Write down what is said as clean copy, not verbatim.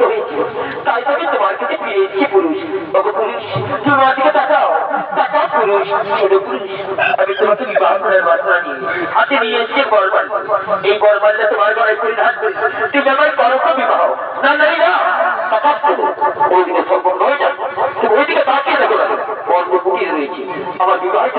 অসুস্থ হয়েছে, তাই তবে তোমার কাছে ফিরে এসেছি পুরুষ। ওগো পুরুষ, তুমি আমার দিকে তাকাও, তাকাও পুরুষ। শোনো পুরুষ, আমি তোমাকে বিবাহ করার বাসনা নিয়ে হাতে নিয়ে এসেছি বরমাল। এই বরমালটা তোমার গলায় পরিধান করে তুমি আমার করো বিবাহ। না নাই না, তাকাও পুরুষ, ওইদিকে সম্পর্ক হয়ে যাবে। তুমি ওইদিকে তাকিয়ে দেখো না, বর্গ কুটিয়ে রয়েছে আমার বিবাহিত